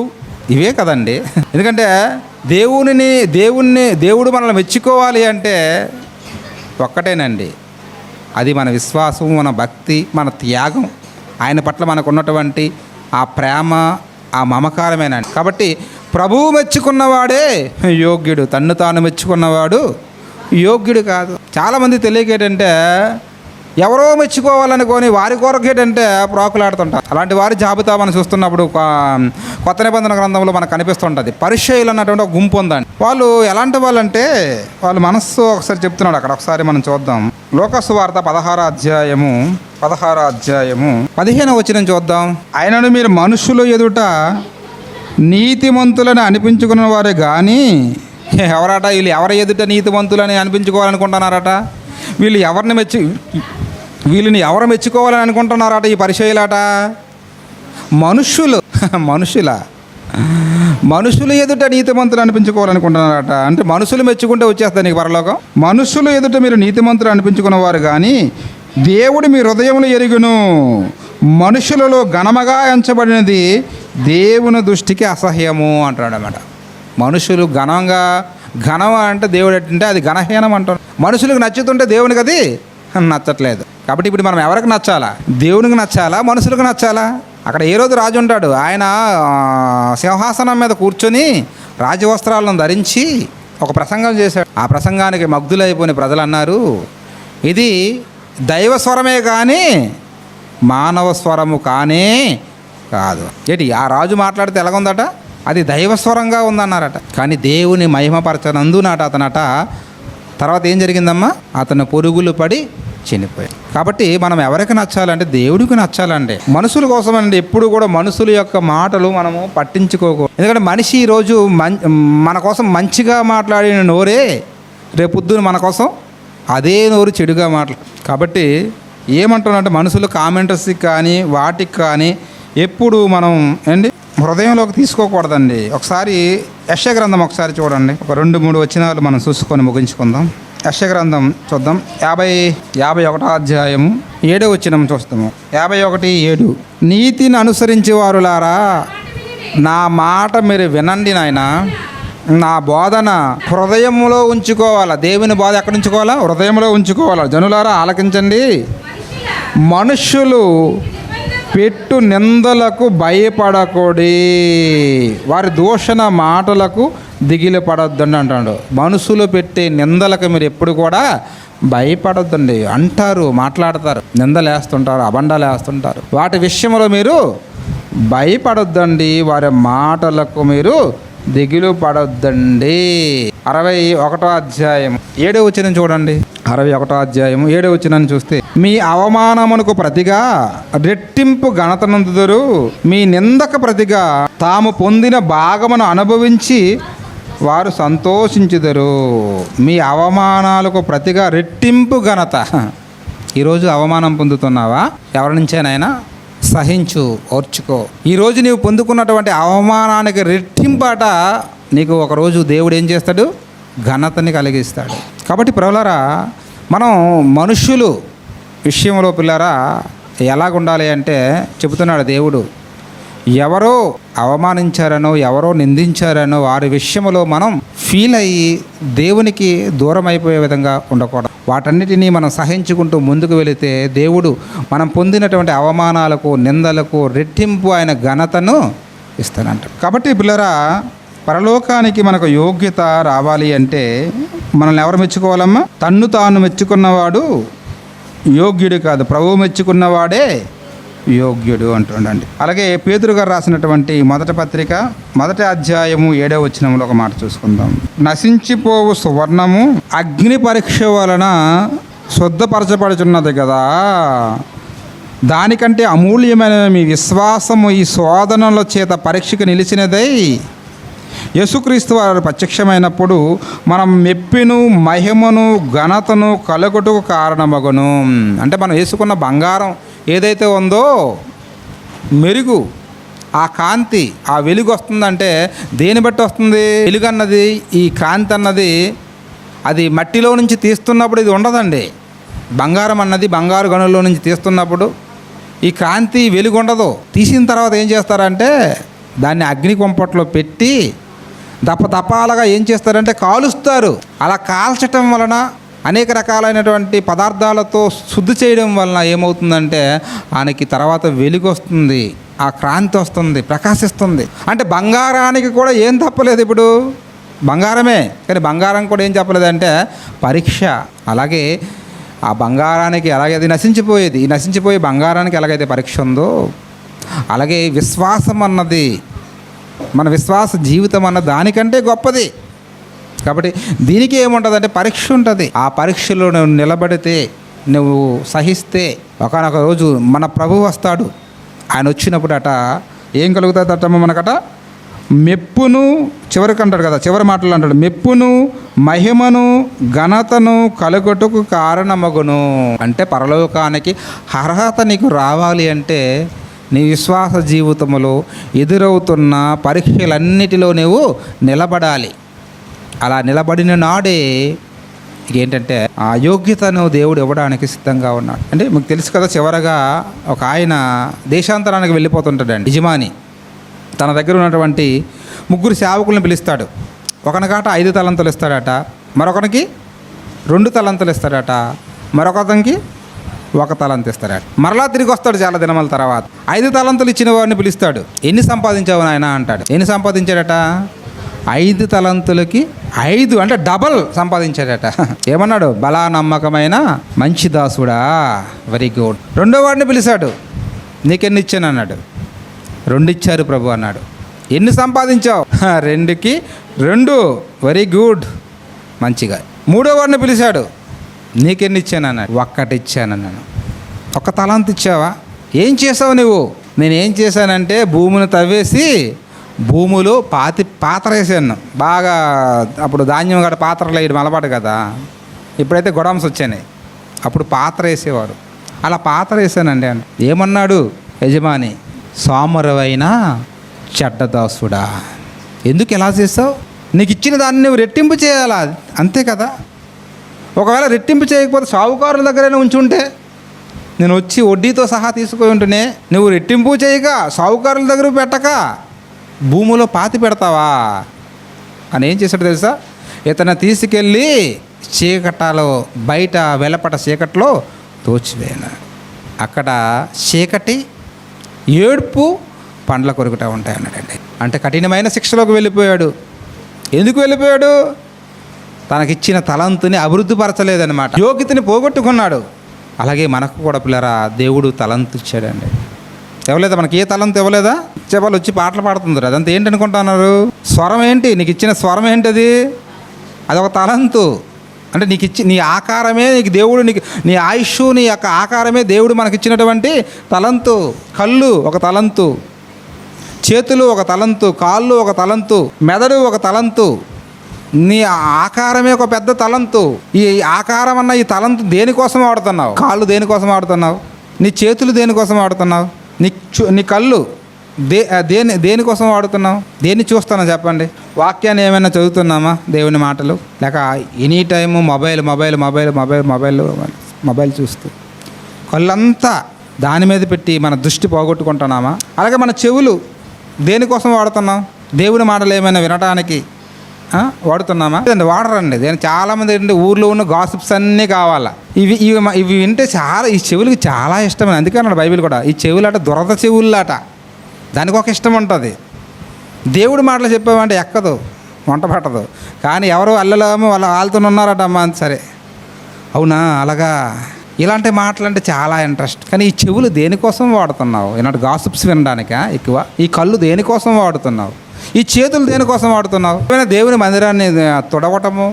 ఇవే కదండి. ఎందుకంటే దేవుడు మనల్ని మెచ్చుకోవాలి అంటే ఒక్కటేనండి, అది మన విశ్వాసం, మన భక్తి, మన త్యాగం, ఆయన పట్ల మనకు ఉన్నటువంటి ఆ ప్రేమ, ఆ మమకారమేనండి. కాబట్టి ప్రభువు మెచ్చుకున్నవాడే యోగ్యుడు, తన్ను తాను మెచ్చుకున్నవాడు యోగ్యుడు కాదు. చాలామంది తెలియకేటంటే ఎవరో మెచ్చుకోవాలనుకొని వారి కొరకేటంటే ప్రాకులాడుతుంటారు. అలాంటి వారి జాబితా మనం చూస్తున్నప్పుడు కొత్త నిబంధన గ్రంథంలో మనకు కనిపిస్తుంటుంది. పరిచయులు అన్నటువంటి ఒక గుంపు ఉందండి. వాళ్ళు ఎలాంటి వాళ్ళంటే వాళ్ళ మనస్సు ఒకసారి చెప్తున్నాడు అక్కడ. ఒకసారి మనం చూద్దాం. లూకా సువార్త 16వ అధ్యాయము 15వ వచనం చూద్దాం. ఆయనను మీరు మనుషుల ఎదుట నీతిమంతులని అనిపించుకున్న వారే కానీ ఎవరట? వీళ్ళు ఎవరి ఎదుట నీతిమంతులని అనిపించుకోవాలనుకుంటున్నారట? వీళ్ళని ఎవరు మెచ్చుకోవాలని అనుకుంటున్నారట? ఈ పరిచయులాట మనుషుల మనుషులు ఎదుట నీతిమంతులు అనిపించుకోవాలనుకుంటున్నారట. అంటే మనుషులు మెచ్చుకుంటే వచ్చేస్తుంది నీకు పరలోకం. మనుషులు ఎదుట మీరు నీతిమంతులు అనిపించుకున్నవారు కానీ దేవుడు మీ హృదయములు ఎరుగును. మనుషులలో ఘనముగా ఎంచబడినది దేవుని దృష్టికి అసహ్యము అంటాడు అన్నమాట. మనుషులు ఘనం అంటే దేవుడు అంటే అది ఘనహీనం అంటాడు. మనుషులకు నచ్చుతుంటే దేవునికి అది నచ్చట్లేదు. కాబట్టి ఇప్పుడు మనం ఎవరికి నచ్చాలా? దేవునికి నచ్చాలా, మనుషులకు నచ్చాలా? అక్కడ ఏ రోజు రాజు ఉంటాడు, ఆయన సింహాసనం మీద కూర్చొని రాజవస్త్రాలను ధరించి ఒక ప్రసంగం చేశాడు. ఆ ప్రసంగానికి మగ్ధులైపోయిన ప్రజలు అన్నారు, ఇది దైవ స్వరమే కానీ మానవ స్వరము కానే కాదు. ఏంటి ఆ రాజు మాట్లాడితే ఎలాగుందట? అది దైవస్వరంగా ఉందన్నారట. కానీ దేవుని మహిమపరచనందునట అతనట తర్వాత ఏం జరిగిందమ్మా? అతను పొరుగులు పడి చనిపోయాడు. కాబట్టి మనం ఎవరికి నచ్చాలంటే దేవుడికి నచ్చాలండి. మనుషుల కోసం అండి ఎప్పుడు కూడా మనుషుల యొక్క మాటలు మనము పట్టించుకోకూడదు. ఎందుకంటే మనిషి ఈరోజు మన కోసం మంచిగా మాట్లాడిన నోరే రేపొద్దున మన కోసం అదే నోరు చెడుగా కాబట్టి ఏమంటున్నారంటే మనుషులు కామెంట్స్కి కానీ వాటికి కానీ ఎప్పుడు మనం ఏంటి హృదయంలోకి తీసుకోకూడదండి. ఒకసారి యెషయా గ్రంథం ఒకసారి చూడండి, ఒక 2-3 వచనాలు మనం చూసుకొని ముగించుకుందాం. యెషయా గ్రంథం చూద్దాం. 51 అధ్యాయము 7వ వచనం చూస్తాము. 51:7 నీతిని అనుసరించే వారులారా నా మాట మీరు వినండి నాయన, నా బోధన హృదయంలో ఉంచుకోవాలా. దేవుని బోధ ఎక్కడ ఉంచుకోవాలా? హృదయంలో ఉంచుకోవాలా. జనులారా ఆలకించండి. మనుష్యులు పెట్టు నిందలకు భయపడకూడి, వారి దూషణ మాటలకు దిగిలి పడొద్దండి అంటాడు. మనుషులు పెట్టే నిందలకు మీరు ఎప్పుడు కూడా భయపడొద్దండి. అంటారు, మాట్లాడతారు, నిందలు వేస్తుంటారు, అబండాలు వేస్తుంటారు. వాటి విషయంలో మీరు భయపడొద్దండి, వారి మాటలకు మీరు దిగులు పడొద్దండి. 61 అధ్యాయం 7వ వచనం చూడండి. 61 అధ్యాయం 7వ వచనం చూస్తే మీ అవమానమునకు ప్రతిగా రెట్టింపు ఘనతనందుదురు, మీ నిందకు ప్రతిగా తాము పొందిన భాగమును అనుభవించి వారు సంతోషించుదురు. మీ అవమానాలకు ప్రతిగా రెట్టింపు ఘనత. ఈరోజు అవమానం పొందుతున్నావా? ఎవరి నుంచేనైనా సహించు, ఓర్చుకో. ఈరోజు నీవు పొందుకున్నటువంటి అవమానానికి రెట్టింపాట నీకు ఒకరోజు దేవుడు ఏం చేస్తాడు? ఘనతని కలిగిస్తాడు. కాబట్టి ప్రియులారా, మనం మనుష్యులు విషయంలో పిల్లరా ఎలాగుండాలి అంటే చెబుతున్నాడు దేవుడు. ఎవరో అవమానించారనో ఎవరో నిందించారనో వారి విషయంలో మనం ఫీల్ అయ్యి దేవునికి దూరం అయిపోయే విధంగా ఉండకూడదు. వాటన్నిటినీ మనం సహించుకుంటూ ముందుకు వెళితే దేవుడు మనం పొందినటువంటి అవమానాలకు నిందలకు రెట్టింపు ఆయన ఘనతను ఇస్తానంట. కాబట్టి పిల్లరా, పరలోకానికి మనకు యోగ్యత రావాలి అంటే మనల్ని ఎవరు మెచ్చుకోవాలమ్మా? తన్ను తాను మెచ్చుకున్నవాడు యోగ్యుడు కాదు, ప్రభువు మెచ్చుకున్నవాడే యోగ్యుడు అంటుండండి. అలాగే పేతురు గారు రాసినటువంటి మొదటి పత్రిక 1వ అధ్యాయము 7వ వచనంలో ఒక మాట చూసుకుందాం. నశించిపోవు సువర్ణము అగ్ని పరీక్ష వలన శుద్ధపరచబడుచున్నది కదా, దానికంటే అమూల్యమైన మీ విశ్వాసము ఈ శోధనల చేత పరీక్షకు నిలిచినదై యేసుక్రీస్తు వారు ప్రత్యక్షమైనప్పుడు మనం మెప్పిను మహిమను ఘనతను కలుగుటకు కారణమగును. అంటే మనం వేసుకున్న బంగారం ఏదైతే ఉందో మెరుగు, ఆ కాంతి, ఆ వెలుగు వస్తుందంటే దేని బట్టి వస్తుంది? వెలుగు అన్నది, ఈ కాంతి అన్నది అది మట్టిలో నుంచి తీస్తున్నప్పుడు ఇది ఉండదండి. బంగారం అన్నది బంగారు గనుల్లో నుంచి తీస్తున్నప్పుడు ఈ కాంతి వెలుగు ఉండదు. తీసిన తర్వాత ఏం చేస్తారంటే దాన్ని అగ్ని కొంపట్లో పెట్టి దపదపాలుగా ఏం చేస్తారంటే కాలుస్తారు. అలా కాల్చటం వలన అనేక రకాలైనటువంటి పదార్థాలతో శుద్ధి చేయడం వలన ఏమవుతుందంటే ఆయనకి తర్వాత వెలుగు వస్తుంది, ఆ క్రాంతి వస్తుంది, ప్రకాశిస్తుంది. అంటే బంగారానికి కూడా ఏం తప్పలేదు, ఇప్పుడు బంగారమే, కానీ బంగారం కూడా ఏం చెప్పలేదంటే పరీక్ష. అలాగే ఆ బంగారానికి ఎలాగైతే నశించిపోయేది, ఈ నశించిపోయే బంగారానికి ఎలాగైతే పరీక్ష ఉందో అలాగే విశ్వాసం అన్నది, మన విశ్వాస జీవితం అన్న దానికంటే గొప్పది. కాబట్టి దీనికి ఏముంటుందంటే పరీక్ష ఉంటుంది. ఆ పరీక్షలో నువ్వు నిలబడితే, నువ్వు సహిస్తే ఒకనొక రోజు మన ప్రభువు వస్తాడు. ఆయన వచ్చినప్పుడు అట ఏం కలుగుతుందట మనకట? మెప్పును, చివరికి అంటాడు కదా, చివరి మాటలు అంటాడు, మెప్పును మహిమను ఘనతను కలుగుటకు కారణమగును. అంటే పరలోకానికి అర్హత నీకు రావాలి అంటే నీ విశ్వాస జీవితంలో ఎదురవుతున్న పరీక్షలన్నిటిలో నువ్వు నిలబడాలి. అలా నిలబడిన నాడే ఏంటంటే ఆ యోగ్యతను దేవుడు ఇవ్వడానికి సిద్ధంగా ఉన్నాడు. అంటే మీకు తెలుసు కదా, చివరగా ఒక ఆయన దేశాంతరానికి వెళ్ళిపోతుంటాడండి. యజమాని తన దగ్గర ఉన్నటువంటి 3 సేవకులను పిలుస్తాడు. ఒకనికాట 5 తలంతులు ఇస్తాడట, మరొకనికి 2 తలంతులు ఇస్తాడట, మరొకతనికి 1 తలంతు ఇస్తాడట. మరలా తిరిగి వస్తాడు చాలా దినముల తర్వాత. 5 తలంతులు ఇచ్చిన వాడిని పిలుస్తాడు. ఎన్ని సంపాదించావు నాయన అంటాడు. ఎన్ని సంపాదించాడట? 5 తలంతులకి 5 అంటే డబల్ సంపాదించాడట. ఏమన్నాడు? బలా నమ్మకమైన మంచి దాసుడా, వెరీ గుడ్. 2వ వాడిని పిలిచాడు. నీకెన్ని ఇచ్చాను అన్నాడు. 2 ఇచ్చారు ప్రభు అన్నాడు. ఎన్ని సంపాదించావు? 2కి 2, వెరీ గుడ్, మంచిగా. 3వ వాడిని పిలిచాడు. నీకెన్ని ఇచ్చాను అన్నాడు. 1 ఇచ్చానన్నాను. 1 తలాంతు ఇచ్చావా? ఏం చేసావు నువ్వు? నేనేం చేశానంటే భూమిని తవ్వేసి భూములు పాత్ర వేసాను. బాగా అప్పుడు ధాన్యం గడ పాత్రలు వేయడం అలవాటు కదా. ఇప్పుడైతే గొడమ్స్ వచ్చాయి, అప్పుడు పాత్ర వేసేవాడు. అలా పాత్ర వేసానండి అంటే ఏమన్నాడు యజమాని? సోమరువైన చెడ్డదాసుడా, ఎందుకు ఎలా చేసావు? నీకు ఇచ్చిన దాన్ని నువ్వు రెట్టింపు చేయాలా, అంతే కదా. ఒకవేళ రెట్టింపు చేయకపోతే సావుకారుల దగ్గరైనా ఉంచుంటే, నేను వచ్చి వడ్డీతో సహా తీసుకొని ఉంటేనే, నువ్వు రెట్టింపు చేయక సావుకారుల దగ్గర పెట్టక భూమిలో పాతి పెడతావా అని ఏం చేశాడు తెలుసా? ఇతను తీసుకెళ్ళి చీకటలో, బయట వెలపట చీకట్లో తోచివేయను. అక్కడ చీకటి, ఏడుపు, పండ్ల కొరుకుట ఉంటాయి అన్నాడండి. అంటే కఠినమైన శిక్షలోకి వెళ్ళిపోయాడు. ఎందుకు వెళ్ళిపోయాడు? తనకిచ్చిన తలంతుని అభివృద్ధిపరచలేదన్నమాట. యోగ్యతని పోగొట్టుకున్నాడు. అలాగే మనకు కూడా పిల్లరా దేవుడు తలంతు ఇచ్చాడండి. ఇవ్వలేదా? మనకి ఏ తలంతు ఇవ్వలేదా? చెప్పాలి వచ్చి పాటలు పాడుతుందరు. అదంతా ఏంటి అనుకుంటున్నారు? స్వరం ఏంటి? నీకు ఇచ్చిన స్వరం ఏంటది? అదొక తలంతు. అంటే నీ ఆకారమే నీకు దేవుడు, నీ ఆయుష్, నీ యొక్క ఆకారమే దేవుడు మనకిచ్చినటువంటి తలంతు. కళ్ళు ఒక తలంతు, చేతులు ఒక తలంతు, కాళ్ళు ఒక తలంతు, మెదడు ఒక తలంతు. నీ ఆకారమే ఒక పెద్ద తలంతు. ఈ ఆకారం అన్న ఈ తలంతు దేనికోసం వాడుతున్నావు? కాళ్ళు దేనికోసం వాడుతున్నావు? నీ చేతులు దేనికోసం వాడుతున్నావు? నీ కళ్ళు దేనికోసం వాడుతున్నావు? దేన్ని చూస్తానో చెప్పండి. వాక్యాన్ని ఏమైనా చదువుతున్నామా? దేవుని మాటలు లేక ఎనీ టైము మొబైల్ చూస్తూ కళ్ళంతా దాని మీద పెట్టి మన దృష్టి పోగొట్టుకుంటున్నామా? అలాగే మన చెవులు దేనికోసం వాడుతున్నాం? దేవుని మాటలు ఏమైనా వినడానికి వాడుతున్నామా? వాడరండి. నేను చాలామంది ఏంటంటే ఊర్లో ఉన్న గాసిప్స్ అన్నీ కావాలా. ఇవి వింటే చాలా, ఈ చెవులకి చాలా ఇష్టమైన. అందుకే అన్నాడు బైబిల్ కూడా, ఈ చెవులాట దురద చెవుల్లాట, దానికి ఒక ఇష్టం ఉంటుంది. దేవుడి మాటలు చెప్పామంటే ఎక్కదు, వంట పట్టదు. కానీ ఎవరు అల్లలేమో వాళ్ళతో ఉన్నారట అమ్మా, సరే అవునా అలాగా, ఇలాంటి మాటలు అంటే చాలా ఇంట్రెస్ట్. కానీ ఈ చెవులు దేనికోసం వాడుతున్నావు? ఇలాంటి గాసిప్స్ వినడానికా ఎక్కువ? ఈ కళ్ళు దేనికోసం వాడుతున్నావు? ఈ చేతులు దేనికోసం వాడుతున్నావు? ఏమైనా దేవుని మందిరాన్ని తుడవటము,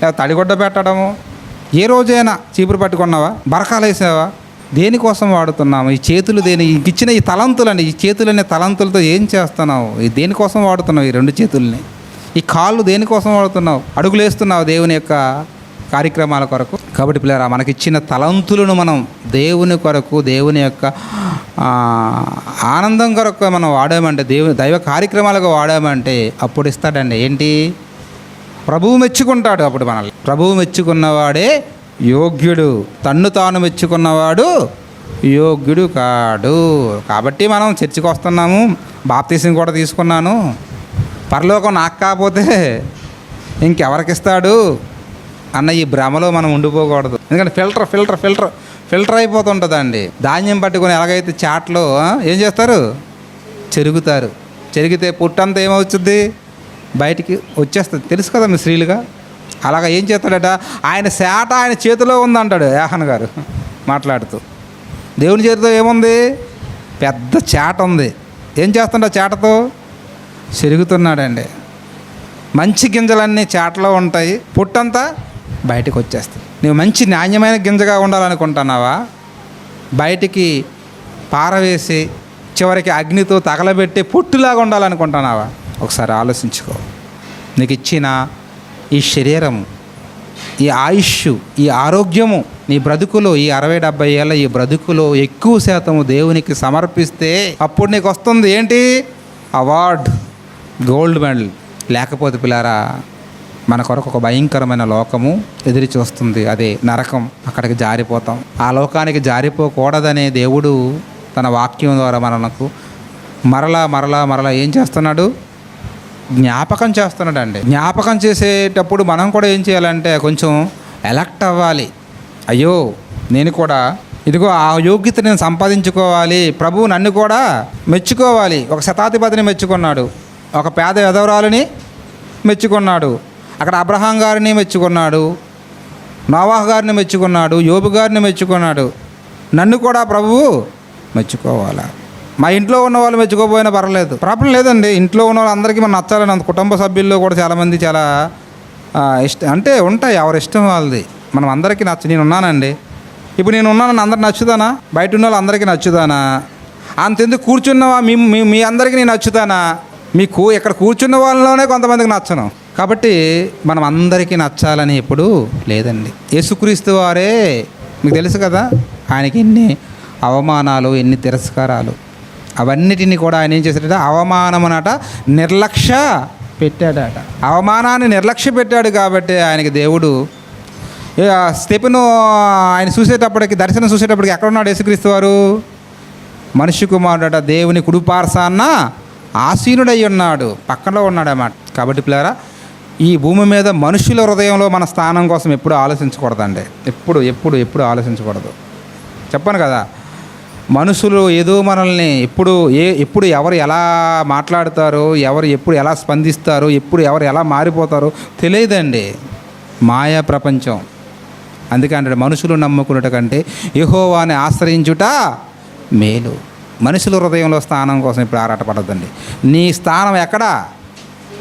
లేదా తడిగొడ్డ పెట్టడము, ఏ రోజైనా చీపురు పట్టుకున్నావా? బరకాలు వేసావా? దేనికోసం వాడుతున్నాము? ఈ చేతులు ఇచ్చిన ఈ తలంతులండి, ఈ చేతులనే తలంతులతో ఏం చేస్తున్నావు? దేనికోసం వాడుతున్నావు ఈ 2 చేతుల్ని? ఈ కాళ్ళు దేనికోసం వాడుతున్నావు? అడుగులు వేస్తున్నావు దేవుని యొక్క కార్యక్రమాల కొరకు. కాబట్టి పిల్లరా, మనకిచ్చిన తలంతులను మనం దేవుని కొరకు, దేవుని యొక్క ఆనందం కొరకు మనం వాడామంటే, దైవ కార్యక్రమాలకు వాడామంటే అప్పుడు ఇస్తాడండి. ఏంటి? ప్రభువు మెచ్చుకుంటాడు. అప్పుడు మనల్ని ప్రభువు మెచ్చుకున్నవాడే యోగ్యుడు, తన్ను తాను మెచ్చుకున్నవాడు యోగ్యుడు కాడు. కాబట్టి మనం చర్చికి వస్తున్నాము, బాప్తీసం కూడా తీసుకున్నాను, పరలోకం నాకు కాకపోతే ఇంకెవరికిస్తాడు అన్న ఈ భ్రమలో మనం ఉండిపోకూడదు. ఎందుకంటే ఫిల్టర్ అయిపోతుంటుందండి. ధాన్యం పట్టుకొని ఎలాగైతే చాట్లో ఏం చేస్తారు? చెరుగుతారు. చెరిగితే పుట్టంతా ఏమవుతుంది? బయటికి వచ్చేస్తుంది. తెలుసు కదా మీ స్త్రీలుగా. అలాగా ఏం చేస్తాడట? ఆయన శాట ఆయన చేతిలో ఉందంటాడు యాహన్ గారు మాట్లాడుతూ. దేవుని చేతిలో ఏముంది? పెద్ద చాట ఉంది. ఏం చేస్తుండ చాటతో? చెరుగుతున్నాడండి. మంచి గింజలన్నీ చాటలో ఉంటాయి, పుట్టంతా బయటకు వచ్చేస్తుంది. నువ్వు మంచి నాణ్యమైన గింజగా ఉండాలనుకుంటున్నావా? బయటికి పారవేసి చివరికి అగ్నితో తగలబెట్టి పొట్టులాగా ఉండాలనుకుంటున్నావా? ఒకసారి ఆలోచించుకో. నీకు ఇచ్చిన ఈ శరీరము, ఈ ఆయుష్, ఈ ఆరోగ్యము నీ బ్రతుకులో ఈ 60-70 ఏళ్ళ ఈ బ్రతుకులో ఎక్కువ శాతం దేవునికి సమర్పిస్తే అప్పుడు నీకు వస్తుంది ఏంటి? Award, gold medal. లేకపోతే పిల్లారా, మన కొరకు ఒక భయంకరమైన లోకము ఎదురు చూస్తుంది, అదే నరకం. అక్కడికి జారిపోతాం. ఆ లోకానికి జారిపోకూడదనే దేవుడు తన వాక్యం ద్వారా మనకు మరలా ఏం చేస్తున్నాడు? జ్ఞాపకం చేస్తున్నాడు అండి. జ్ఞాపకం చేసేటప్పుడు మనం కూడా ఏం చేయాలంటే కొంచెం ఎలక్ట్ అవ్వాలి. అయ్యో, నేను కూడా ఇదిగో ఆ యోగ్యత నేను సంపాదించుకోవాలి, ప్రభువు నన్ను కూడా మెచ్చుకోవాలి. ఒక శతాధిపతిని మెచ్చుకున్నాడు, ఒక పేద విధవరాలిని మెచ్చుకున్నాడు, అక్కడ అబ్రహాం గారిని మెచ్చుకున్నాడు, నోవాహు గారిని మెచ్చుకున్నాడు, యోబు గారిని మెచ్చుకున్నాడు. నన్ను కూడా ప్రభువు మెచ్చుకోవాలా? మా ఇంట్లో ఉన్న వాళ్ళు మెచ్చుకోకపోయినా పర్లేదు, ప్రాబ్లం లేదండి. ఇంట్లో ఉన్న వాళ్ళందరికీ మనం నచ్చాలని, అంత కుటుంబ సభ్యుల్లో కూడా చాలామంది చాలా ఇష్టం అంటే ఉంటాయి, ఎవరి ఇష్టం వాళ్ళది. మనం అందరికీ నేను ఉన్నానండి, ఇప్పుడు నేను ఉన్నానని అందరికి నచ్చుతానా? బయట ఉన్న వాళ్ళు అందరికీ నచ్చుతానా? అంతెందుకు కూర్చున్నవా మీ అందరికీ నేను నచ్చుతానా? మీకు ఇక్కడ కూర్చున్న వాళ్ళలోనే కొంతమందికి నచ్చను. కాబట్టి మనం అందరికీ నచ్చాలని ఎప్పుడు లేదండి. యేసుక్రీస్తు వారే మీకు తెలుసు కదా, ఆయనకి ఎన్ని అవమానాలు, ఎన్ని తిరస్కారాలు, అవన్నిటిని కూడా ఆయన ఏం చేశాడట? అవమానమునట నిర్లక్ష్య పెట్టాడట. అవమానాన్ని నిర్లక్ష్య పెట్టాడు కాబట్టి ఆయనకి దేవుడు స్టెఫెను ఆయన చూసేటప్పటికి, దర్శనం చూసేటప్పటికి ఎక్కడున్నాడు యేసుక్రీస్తు వారు? మనుష్య కుమారుడట దేవుని కుడిపార్శాన ఆసీనుడై ఉన్నాడు, పక్కలో ఉన్నాడు అన్నమాట. కాబట్టి పిల్లారా, ఈ భూమి మీద మనుషుల హృదయంలో మన స్థానం కోసం ఎప్పుడు ఆలోచించకూడదండి. ఎప్పుడు ఆలోచించకూడదు. చెప్పాను కదా, మనుషులు ఏదో మనల్ని ఎప్పుడు ఎవరు ఎలా మాట్లాడతారో, ఎప్పుడు ఎలా స్పందిస్తారో, ఎవరు ఎలా మారిపోతారో తెలియదండి. మాయా ప్రపంచం. అందుకే అంటే మనుషులు నమ్ముకున్నట కంటే యెహోవాని ఆశ్రయించుట మేలు. మనుషుల హృదయంలో స్థానం కోసం ఇప్పుడు ఆరాటపడద్దండి. నీ స్థానం ఎక్కడా?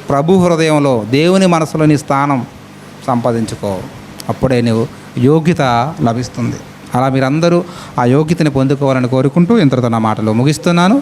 ప్రభు హృదయంలో, దేవుని మనసులో నీ స్థానం సంపాదించుకో. అప్పుడే నువ్వు యోగ్యత లభిస్తుంది. అలా మీరందరూ ఆ యోగ్యతని పొందుకోవాలని కోరుకుంటూ ఇంతటితో నా మాటలు ముగిస్తున్నాను.